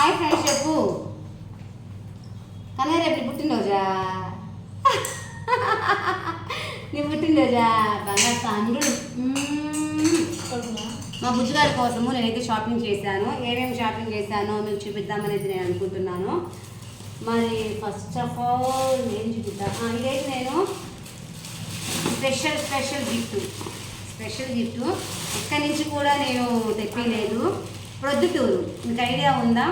Hi friends చెప్పు. కానీ రేపు పుట్టినరోజా? నీ పుట్టినరోజా? బంగారు తండ్రుడు. మా బుజ్జిగారి కోసము నేనైతే షాపింగ్ చేశాను. ఏమేమి షాపింగ్ చేశానో మీకు చూపిద్దామని అయితే నేను అనుకుంటున్నాను. మరి ఫస్ట్ ఆఫ్ ఆల్ ఏం చూపిద్దాం, ఇదైతే నేను స్పెషల్ గిఫ్ట్ ఇక్కడి నుంచి కూడా నేను తెప్పలేదు. ప్రొద్దుటూరు, మీకు ఐడియా ఉందా?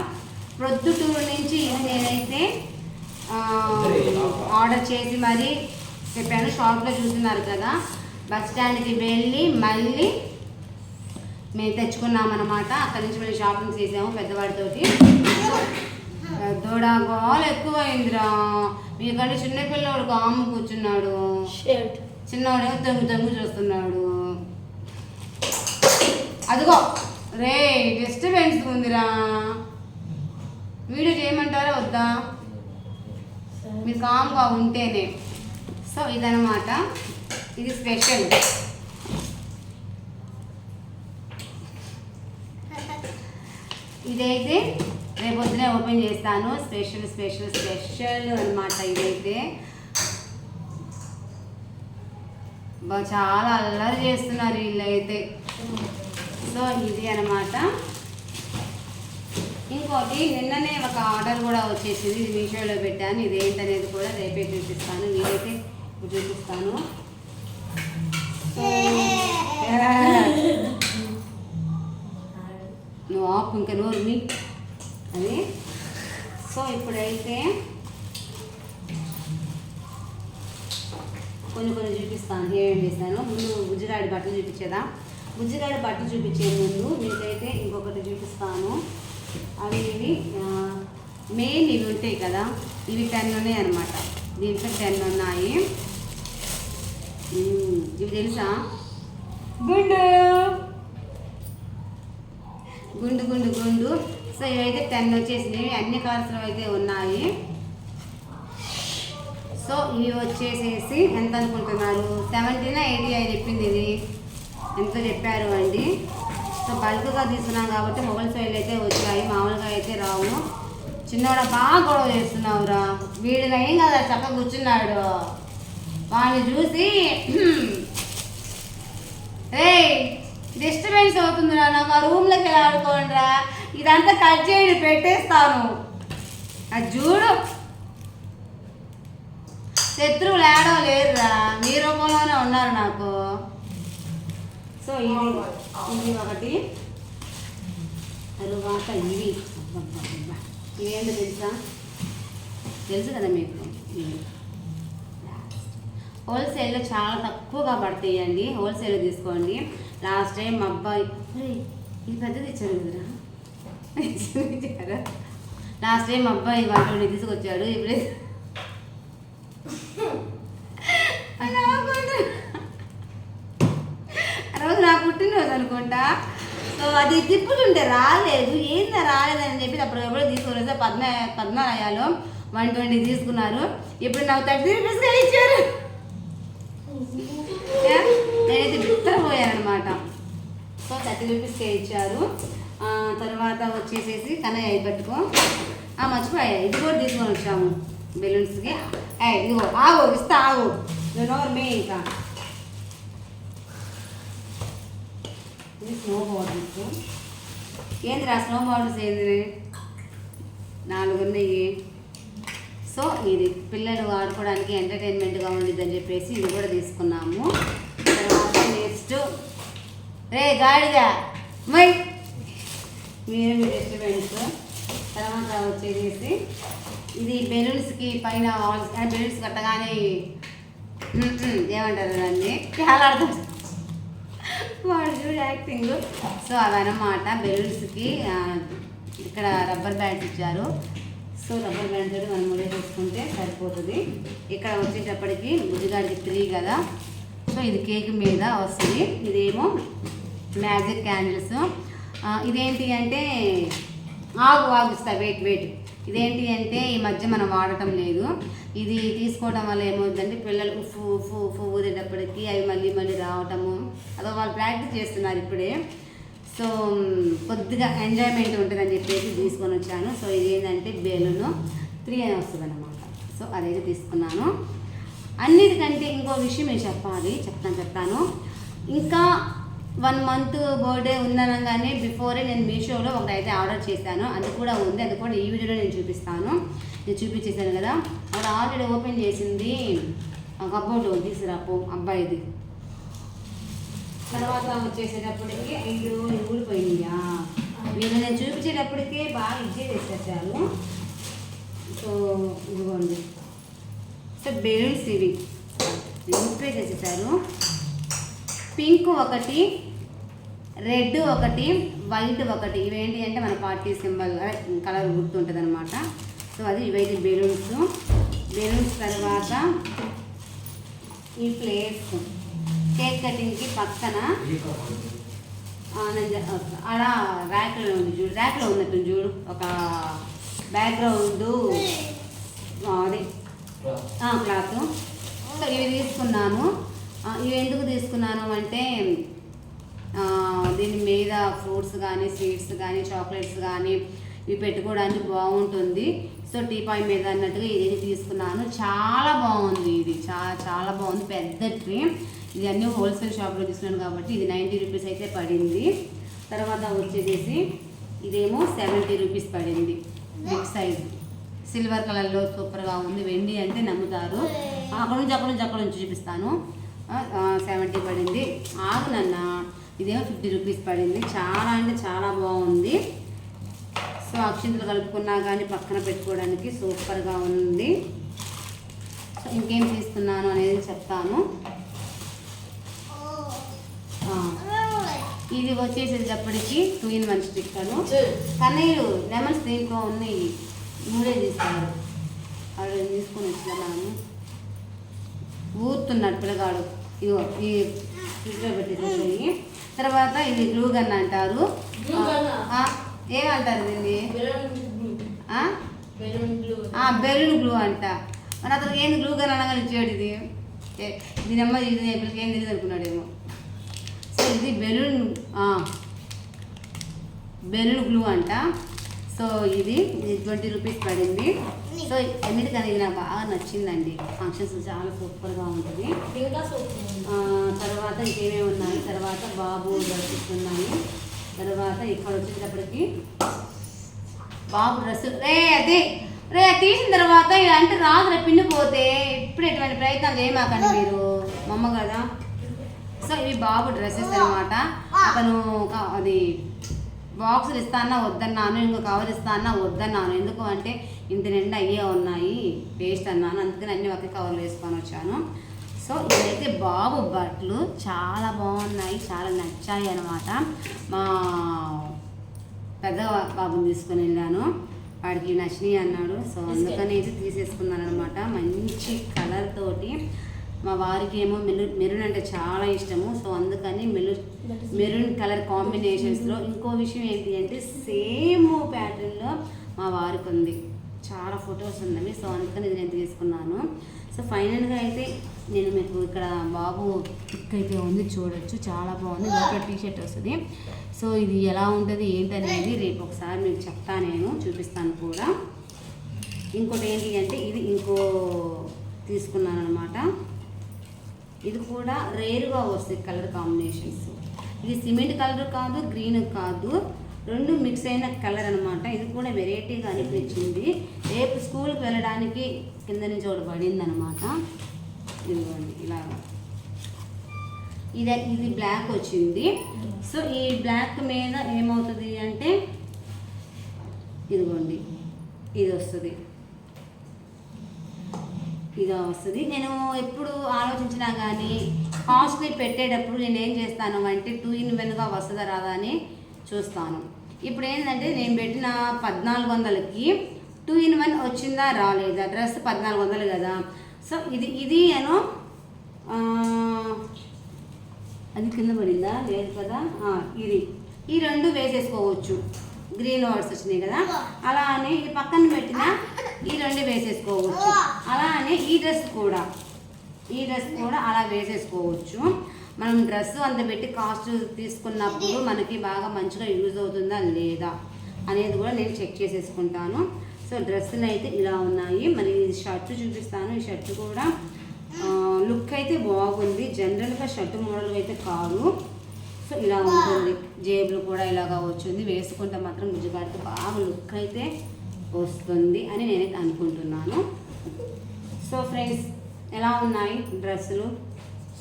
ప్రొద్దుటూరు నుంచి ఇది నేనైతే ఆర్డర్ చేసి మరి చెప్పాను. షాప్లో చూస్తున్నారు కదా, బస్ స్టాండ్కి వెళ్ళి మళ్ళీ మేము తెచ్చుకున్నామన్నమాట. అక్కడి నుంచి మళ్ళీ షాపింగ్ చేసాము పెద్దవాడితోటి. పెద్దోడా గోలు ఎక్కువైందిరా. మీకంటే చిన్నపిల్లవాడు కాము కూర్చున్నాడు, చిన్నవాడేమో తొంగు చూస్తున్నాడు. అదిగో రే డిస్టర్బెన్స్ ఉందిరా. వీడియో చేయమంటారా వద్దా? మీరు కామ్గా ఉంటేనే. సో ఇదనమాట, ఇది స్పెషల్. ఇదైతే రేపొద్దునే ఓపెన్ చేస్తాను. స్పెషల్ అనమాట. ఇదైతే చాలా అల్లరి చేస్తున్నారు వీళ్ళైతే. సో ఇది అనమాట. ఇంకోటి నిన్ననే ఒక ఆర్డర్ కూడా వచ్చేసింది, ఇది మీషోలో పెట్టాను. ఇది ఏంటనేది కూడా రేపే చూపిస్తాను. నేనైతే చూపిస్తాను. నువ్వు ఆపు, ఇంకా నోరు మీ అది. సో ఇప్పుడైతే కొన్ని చూపిస్తాను ఏమేమి చేస్తాను. ముందు బుజ్జిగాడి బట్టలు చూపించేదా? బుజ్జిగాడి బట్టలు చూపించే ముందు మీకైతే ఇంకొకటి చూపిస్తాను. అవి ఇవి మెయిన్ ఇవి ఉంటాయి కదా, ఇవి 10 ఉన్నాయి అనమాట. దీంట్లో 10 ఉన్నాయి. ఇవి తెలుసా? గుండు. సో ఇవైతే 10 వచ్చేసినవి. అన్ని కలర్స్లో అయితే ఉన్నాయి. సో ఇవి వచ్చేసేసి ఎంత అనుకుంటున్నారు? 70 80 అని చెప్పింది. ఇది ఎంత చెప్పారు అండి. సో బల్క్గా తీసుకున్నాం కాబట్టి మొబైల్ సైడ్లు అయితే వచ్చాయి, మామూలుగా అయితే రావు. చిన్నవాడ బాగా గొడవ చేస్తున్నావురా. వీడిన ఏం కదా చక్కగా కూర్చున్నాడు. వాడిని చూసి రే డిస్టర్బెన్స్ అవుతుందిరా, నాకు ఆ రూమ్లోకి వెళ్ళి ఆడుకోండిరా, ఇదంతా కట్ చేయండి పెట్టేస్తాను. అది చూడు, శత్రువులు ఏడో లేరురా, మీ రూపంలోనే ఉన్నారు నాకు. సో ఇది ఒకటి. తరువాత ఇవి ఇవేంటో తెలుసు కదా మీకు. హోల్సేల్లో చాలా తక్కువగా పడతాయండి, హోల్సేల్లో తీసుకోండి. లాస్ట్ టైం మా అబ్బాయి ఇది పెద్దది ఇచ్చారు కదరా. లాస్ట్ టైం మా అబ్బాయి వాళ్ళు తీసుకొచ్చాడు. ఇప్పుడే రోజు నా పుట్టినరోజు అనుకుంటా. సో అది తిప్పుతుంటే రాలేదు, ఏందా రాలేదని చెప్పి అప్పుడు ఎప్పుడో తీసుకోలేదు. 14 120 తీసుకున్నారు. ఇప్పుడు నాకు 30 రూపీస్గా ఇచ్చారు. నేనైతే బిత్తరపోయానమాట. సో 30 రూపీస్కే ఇచ్చారు. తర్వాత వచ్చేసేసి కన్నయ్య ఇది పట్టుకో. మర్చిపోయా, ఇది కూడా తీసుకొని వచ్చాము బెలూన్స్కి. ఇదిగో ఆగు, ఇస్తా ఆగు, నోరు మే. ఇంకా ఇది స్నో బాటిల్స్. ఏందిరా స్నో బాటిల్స్ ఏంది? 4 ఉన్నాయి. సో ఇది పిల్లలు ఆడుకోవడానికి ఎంటర్టైన్మెంట్గా ఉండిద్దని చెప్పేసి ఇది కూడా తీసుకున్నాము. తర్వాత నెక్స్ట్ రే గాడిగా మై మీరు డిస్టర్బెన్స్. తర్వాత వచ్చేసి ఇది బెలూన్స్కి పైన బెలూన్స్ కట్టగానే ఏమంటారు దాన్ని కేలాడుతుంది వాడు చూడు యాక్టింగ్. సో అవన్నమాట బెలూన్స్కి. ఇక్కడ రబ్బర్ బ్యాండ్స్ ఇచ్చారు. సో రబ్బర్ బ్యాండ్ తోటి మనం ముడి వేసుకుంటే సరిపోతుంది. ఇక్కడ వచ్చేటప్పటికి బుజ్జిగాడికి 3 కదా. సో ఇది కేక్ మీద వస్తుంది. ఇదేమో మ్యాజిక్ క్యాండిల్స్. ఇదేంటి అంటే ఆగిస్తా వెయిట్. ఇదేంటి అంటే ఈ మధ్య మనం వాడటం లేదు. ఇది తీసుకోవడం వల్ల ఏమవుతుందంటే పిల్లలు ఉఫ్ ఊదేటప్పటికి అవి మళ్ళీ రావటము, అదో వాళ్ళు ప్రాక్టీస్ చేస్తున్నారు ఇప్పుడే. సో కొద్దిగా ఎంజాయ్మెంట్ ఉంటుందని చెప్పేసి తీసుకొని వచ్చాను. సో ఇది ఏంటంటే బెలూను 3 అని వస్తుంది అనమాట. సో అదైతే తీసుకున్నాను. అన్నిటికంటే ఇంకో విషయం నేను చెప్తాను. ఇంకా 1 మంత్ బర్త్డే ఉందనగానే బిఫోరే నేను మీషోలో ఒకటైతే ఆర్డర్ చేశాను. అది కూడా ఉంది, అది కూడా ఈ వీడియోలో నేను చూపిస్తాను. నేను చూపించేసాను కదా, అక్కడ ఆల్రెడీ ఓపెన్ చేసింది కబోర్డు తీసుకురాపో అబ్బాయిది. తర్వాత వచ్చేసేటప్పటికి ఇది ఊడిపోయిందా, వీళ్ళు నేను చూపించేటప్పటికే బాగా ఇచ్చేసేసాను. సో ఇదిగోండి, సో బెలూన్స్ ఇవి డిస్ప్లే చేసేసారు. పింక్ ఒకటి, రెడ్ ఒకటి, వైట్ ఒకటి. ఇవేంటి అంటే మన పార్టీ సింబల్ కలర్ గుర్తుంటుంది అనమాట. సో అది ఇవైతే బెలూన్స్. తర్వాత ఈ ప్లేట్స్ కేక్ కటింగ్కి పక్కన అలా ర్యాక్లో ఉంది చూడు, ర్యాక్లో ఉన్నట్టు చూడు ఒక బ్యాక్గ్రౌండ్ అది క్లాత్. సో ఇవి తీసుకున్నాను. ఇవి ఎందుకు తీసుకున్నాను అంటే దీని మీద ఫ్రూట్స్ కానీ స్వీట్స్ కానీ చాక్లెట్స్ కానీ ఇవి పెట్టుకోవడానికి బాగుంటుంది. సో టీపాయ్ మీద అన్నట్టుగా ఇది తీసుకున్నాను. చాలా బాగుంది, ఇది చాలా బాగుంది. పెద్ద ట్రీ. ఇది అన్నీ హోల్సేల్ షాప్లో తీసుకున్నాను కాబట్టి ఇది 90 రూపీస్ అయితే పడింది. తర్వాత వచ్చేసేసి ఇదేమో 70 రూపీస్ పడింది. బిగ్ సైజ్ సిల్వర్ కలర్లో సూపర్గా ఉంది. వెండి అంటే నమ్ముతారు. అక్కడ నుంచి చూపిస్తాను. 70 పడింది. ఆగునన్న ఇదేమో 50 రూపీస్ పడింది. చాలా అంటే చాలా బాగుంది. సో అక్షింతలు కలుపుకున్నా కానీ పక్కన పెట్టుకోవడానికి సూపర్గా ఉంది. సో ఇంకేం తీసుకున్నాను అనేది చెప్తాను. ఇది వచ్చేసేటప్పటికి 2 in 1 స్టిక్కరు. కన్నయ్యలు లెమన్స్ దీంట్లో ఉన్నాయి, 3 తీస్తారు. అవి తీసుకొని వచ్చినా మనము ఊరుతున్నాడు పిల్లగాడు. ఇగో ఈ ఫ్రిడ్జ్లో పెట్టేసేసి. తర్వాత ఇది గ్లూ గన్ అంటారు. ఏమంటారు దీన్ని? బెలూన్ గ్లూ అంట. మరి అతను ఏంది గ్లూ గన్ అనగానే ఇచ్చాడు. దీని అమ్మ ఇది పిల్లలకి ఏం తెలియదు అనుకున్నాడేమో. సో ఇది బెలూన్ గ్లూ అంట. సో ఇది 20 రూపీస్ పడింది. సో అన్నిటికన్నా ఇది నాకు బాగా నచ్చిందండి. ఫంక్షన్స్ చాలా సూపర్గా ఉంటుంది. తర్వాత ఇంకేమేమి ఉన్నాయి, తర్వాత బాబు డ్రెస్సెస్ ఉన్నాయి. తర్వాత ఇక్కడ వచ్చేటప్పటికి బాబు డ్రెస్సు అదే తీసిన తర్వాత ఇలా అంటే రాత్రి పిండిపోతే ఇప్పుడు ఎటువంటి ప్రయత్నాలు చేయమాకండి మీరు, మమ్మ కదా. సో ఇవి బాబు డ్రెస్సెస్ అనమాట. అతను అది బాక్సులు ఇస్తానా వద్దన్నాను, ఇంకో కవర్ ఇస్తానా వద్దన్నాను. ఎందుకు అంటే ఇంత నిండా అయ్యే ఉన్నాయి వేస్ట్ అన్నాను. అందుకని అన్నీ ఒకే కవర్లు వేసుకొని వచ్చాను. సో ఇదైతే బాబు బట్టలు చాలా బాగున్నాయి, చాలా నచ్చాయి అనమాట. మా పెద్ద బాబుని తీసుకొని వెళ్ళాను, వాడికి నచ్చినాయి అన్నాడు. సో అందుకని ఇది తీసేసుకున్నాను అనమాట. మంచి కలర్ తోటి. మా వారికి ఏమో మెరూన్ అంటే చాలా ఇష్టము. సో అందుకని మెరూన్ కలర్ కాంబినేషన్స్లో. ఇంకో విషయం ఏంటి అంటే సేమ్ ప్యాటర్న్లో మా వారికి ఉంది, చాలా ఫొటోస్ ఉన్నవి. సో అందుకని ఇది నేను తీసుకున్నాను. సో ఫైనల్గా అయితే నేను మీకు ఇక్కడ బాబు పిక్ అయితే ఉంది, చూడొచ్చు. చాలా బాగుంది. లోపల టీషర్ట్ వస్తుంది. సో ఇది ఎలా ఉంటుంది ఏంటనేది రేపు ఒకసారి మీకు చెప్తాను, నేను చూపిస్తాను కూడా. ఇంకోటి ఏంటి అంటే ఇది ఇంకో తీసుకున్నాను అనమాట. ఇది కూడా రేరుగా వస్తాయి కలర్ కాంబినేషన్స్. ఇది సిమెంట్ కలర్ కాదు, గ్రీన్ కాదు, రెండు మిక్స్ అయిన కలర్ అనమాట. ఇది కూడా వెరైటీగా అనిపించింది. రేపు స్కూల్కి వెళ్ళడానికి కింద నుంచి ఒకటి పడింది అనమాట. ఇదిగోండి ఇలాగా. ఇది బ్లాక్ వచ్చింది. సో ఈ బ్లాక్ మీద ఏమవుతుంది అంటే ఇదిగోండి ఇది వస్తుంది. నేను ఎప్పుడు ఆలోచించినా కానీ కాస్ట్లీ పెట్టేటప్పుడు నేను ఏం చేస్తాను అంటే 2 in 1గా వస్తుందా రాదా అని చూస్తాను. ఇప్పుడు ఏంటంటే నేను పెట్టిన 1400కి 2 in 1 వచ్చిందా రాలేదా. డ్రెస్ 1400 కదా. సో ఇది నేను అది కింద పడిందా లేదు కదా. ఈ రెండు వేసేసుకోవచ్చు. గ్రీన్ వర్డ్స్ వచ్చినాయి కదా, అలా అని ఈ పక్కన పెట్టిన ఈ రెండు వేసేసుకోవచ్చు. అలా అని ఈ డ్రెస్ కూడా అలా వేసేసుకోవచ్చు. మనం డ్రెస్ అంత పెట్టి కాస్ట్ తీసుకున్నప్పుడు మనకి బాగా మంచిగా యూజ్ అవుతుందా లేదా అనేది కూడా నేను చెక్ చేసేసుకుంటాను. సో డ్రెస్సులు అయితే ఇలా ఉన్నాయి. మరి షర్ట్ చూపిస్తాను. ఈ షర్ట్ కూడా లుక్ అయితే బాగుంది. జనరల్గా షర్ట్ మోడల్ అయితే కాదు. సో ఇలా ఉంటుంది. జేబులు కూడా ఇలాగా వచ్చింది. వేసుకుంటే మాత్రం గుజ్జుగాడికి బాగా లుక్ అయితే వస్తుంది అని నేనైతే అనుకుంటున్నాను. సో ఫ్రెండ్స్ ఎలా ఉన్నాయి డ్రెస్సులు?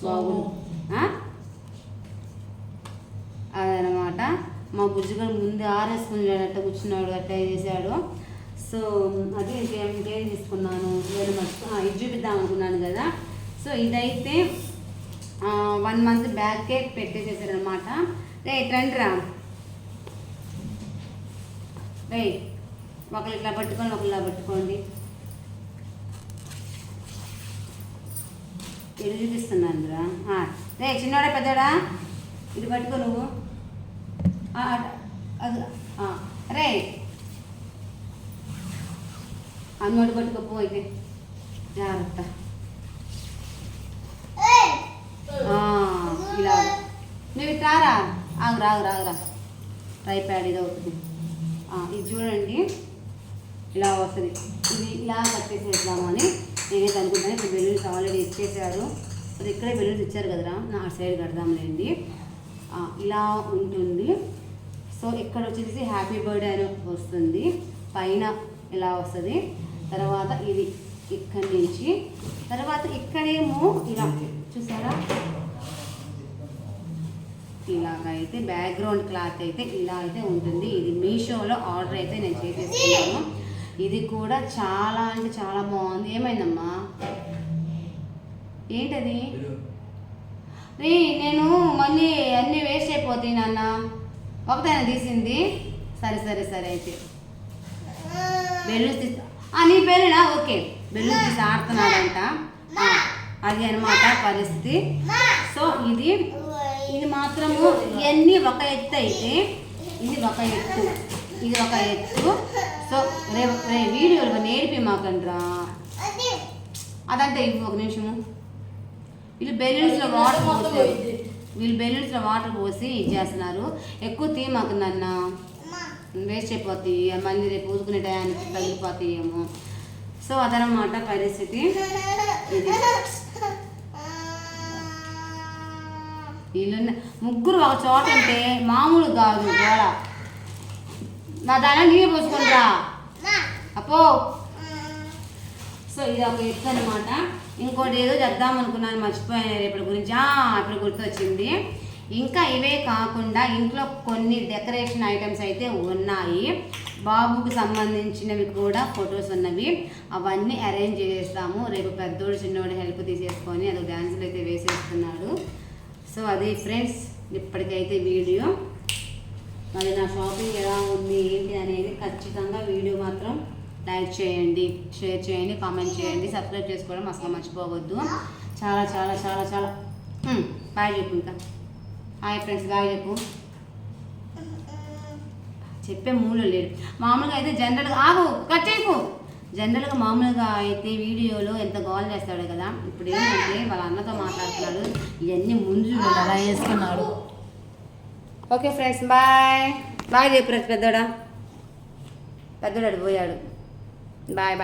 బాగుంది అదనమాట. మా బుజ్జిగాడు ముందు ఆరేసుకుని అట్ట కూర్చున్నాడు, అట్లా చేశాడు. సో అది ఇంకేం తీసుకున్నాను నేను ఇది చూపిద్దాం అనుకున్నాను కదా. సో ఇదైతే 1 మంత్ బ్యాకే పెట్టేసేసారనమాట. రే ట్రెండ్ రా రే, ఒకరు ఇట్లా పట్టుకోండి, ఒకరు ఇలా పట్టుకోండి. ఇది చూపిస్తున్నాను రా. రే చిన్నవాడా పెద్దవాడా ఇది పట్టుకో నువ్వు. అది రే అన్నోటి పట్టుకోపో అయితే జాగ్రత్త. ఇలా నువ్వు ఇట్రారా, రాగురా ట్రైప్యాడ్ ఇది అవుతుంది. ఇది చూడండి ఇలా వస్తుంది. ఇది ఇలా కట్టేసేద్దామని నేనైతే అనుకుంటాను. ఇప్పుడు బెలూన్స్ ఆల్రెడీ ఇచ్చేసారు. అది ఇక్కడే బెలూన్స్ ఇచ్చారు కదరా, నా సైడ్ కడదాంలేండి. ఇలా ఉంటుంది. సో ఇక్కడ వచ్చేసి హ్యాపీ బర్త్డే అని వస్తుంది, పైన ఇలా వస్తుంది. తర్వాత ఇది ఇక్కడి నుంచి, తర్వాత ఇక్కడేమో ఇలా చూసారా, ఇలాగైతే బ్యాక్గ్రౌండ్ క్లాత్ అయితే ఇలా అయితే ఉంటుంది. ఇది మీషోలో ఆర్డర్ అయితే నేను చేసేసుకున్నాను. ఇది కూడా చాలా అంటే చాలా బాగుంది. ఏమైందమ్మా? ఏంటది? రే నేను మళ్ళీ అన్నీ వేస్ట్ అయిపోతాయి నాన్న, ఒకటైనా తీసింది. సరే అయితే బెలూన్స్ తీసి నీ పేరేనా? ఓకే, బెలూన్స్ తీసి ఆడుతున్నాడంట. అది అనమాట పరిస్థితి. సో ఇది మాత్రము ఇవన్నీ ఒక ఎత్తు అయితే ఇది ఒక ఎత్తు, ఇది ఒక ఎత్తు. సో రేపు వీడియోలు నేర్పి మాకండ్రా. అదంతా ఇవ్వు ఒక నిమిషము. వీళ్ళు బెలూన్స్లో వాటర్ పోసి ఇచ్చేస్తున్నారు. ఎక్కువ తీ మాకు నన్న వేస్ట్ అయిపోతాయి, మళ్ళీ రేపు ఊదుకునే టయానికి తగిలిపోతాయేమో. సో అదనమాట పరిస్థితి. ఇది వీళ్ళు ముగ్గురు ఒక చోట ఉంటే మామూలు కాదు గోడ. నా దాని నీళ్ళు పోసుకుంటా అప్పో. సో ఇది ఒక ఎత్తు అనమాట. ఇంకోటి ఏదో చేద్దాం అనుకున్నాను, మర్చిపోయాను రేపటి గురించి. ఇప్పుడు గుర్తొచ్చింది. ఇంకా ఇవే కాకుండా ఇంట్లో కొన్ని డెకరేషన్ ఐటమ్స్ అయితే ఉన్నాయి. బాబుకి సంబంధించినవి కూడా ఫొటోస్ ఉన్నవి, అవన్నీ అరేంజ్ చేసేస్తాము. రేపు పెద్దోడు చిన్నోడు హెల్ప్ తీసేసుకొని అది డ్యాన్సులు అయితే వేసేస్తున్నాడు. సో అది ఫ్రెండ్స్ ఇప్పటికైతే వీడియో. మరి నా షాపింగ్ ఎలా ఉంది ఏంటి అనేది ఖచ్చితంగా వీడియో మాత్రం లైక్ చేయండి, షేర్ చేయండి, కామెంట్ చేయండి, సబ్స్క్రైబ్ చేసుకోవడం అసలు మర్చిపోవద్దు. చాలా చాలా చాలా చాలా బాయ్ చెప్పు. ఇంకా హాయ్ ఫ్రెండ్స్ బాయ్ చెప్పు. చెప్పే మూడు లేడు. మామూలుగా అయితే జనరల్గా కట్ చేయకు. జనరల్గా మామూలుగా అయితే వీడియోలో ఎంత గోల్ చేస్తాడు కదా. ఇప్పుడు ఏంటంటే వాళ్ళ అన్నతో మాట్లాడుతున్నాడు, ఇవన్నీ ముందు అలా వేసుకున్నాడు. ఓకే ఫ్రెండ్స్ బాయ్ చెప్పు. పెద్దోడా పోయాడు. బాయ్